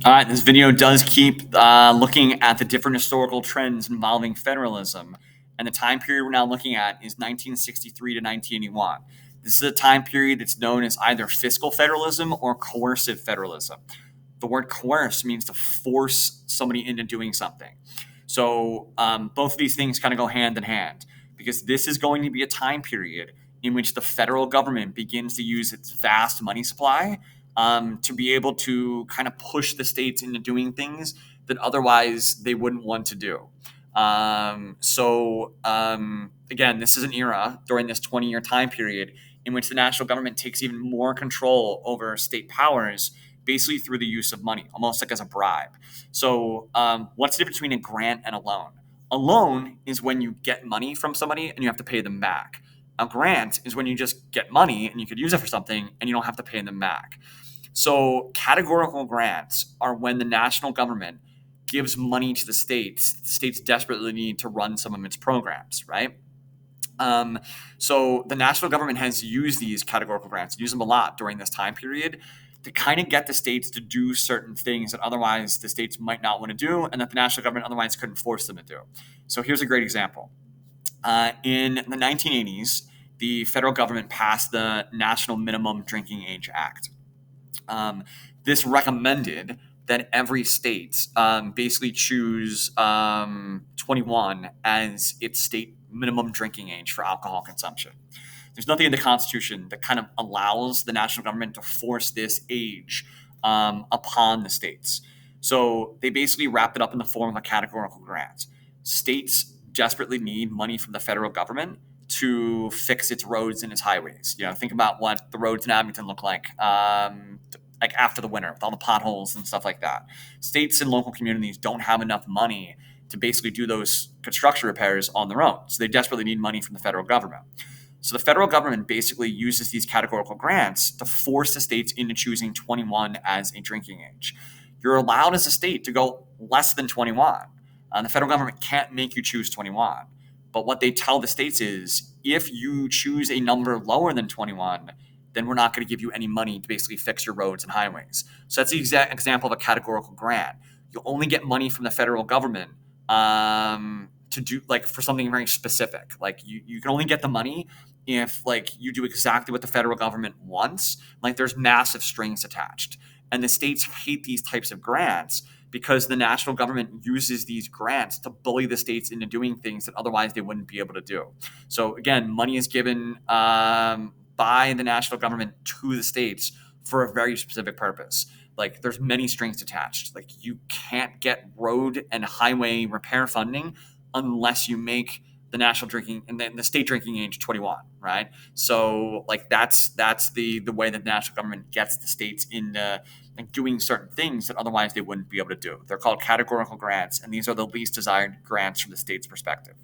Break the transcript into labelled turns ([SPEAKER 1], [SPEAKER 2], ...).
[SPEAKER 1] All right, this video does keep looking at the different historical trends involving federalism. And the time period we're now looking at is 1963 to 1981. This is a time period that's known as either fiscal federalism or coercive federalism. The word coerce means to force somebody into doing something. So both of these things kind of go hand in hand because this is going to be a time period in which the federal government begins to use its vast money supply to be able to kind of push the states into doing things that otherwise they wouldn't want to do. Again, this is an era during this 20-year time period in which the national government takes even more control over state powers, basically through the use of money, almost like as a bribe. So, what's the difference between a grant and a loan? A loan is when you get money from somebody and you have to pay them back. A grant is when you just get money and you could use it for something and you don't have to pay them back. So categorical grants are when the national government gives money to the states. The states desperately need to run some of its programs, right? So the national government has used these categorical grants, used them a lot during this time period to kind of get the states to do certain things that otherwise the states might not want to do and that the national government otherwise couldn't force them to do. So here's a great example. In the 1980s, the federal government passed the National Minimum Drinking Age Act. This recommended that every state basically choose 21 as its state minimum drinking age for alcohol consumption. There's nothing in the Constitution that kind of allows the national government to force this age upon the states. So they basically wrapped it up in the form of a categorical grant. States desperately need money from the federal government to fix its roads and its highways. Think about what the roads in Abington look like after the winter with all the potholes and stuff like that. States and local communities don't have enough money to basically do those construction repairs on their own. So they desperately need money from the federal government. So the federal government basically uses these categorical grants to force the states into choosing 21 as a drinking age. You're allowed as a state to go less than 21. The federal government can't make you choose 21. But what they tell the states is, if you choose a number lower than 21, then we're not going to give you any money to basically fix your roads and highways. So that's the exact example of a categorical grant. You'll only get money from the federal government to do for something very specific. You can only get the money if you do exactly what the federal government wants. There's massive strings attached. And the states hate these types of grants because the national government uses these grants to bully the states into doing things that otherwise they wouldn't be able to do. So again, money is given by the national government to the states for a very specific purpose. There's many strings attached. You can't get road and highway repair funding unless you make the national drinking and then the state drinking age 21, right? So that's the way that the national government gets the states into doing certain things that otherwise they wouldn't be able to do. They're called categorical grants, and these are the least desired grants from the state's perspective.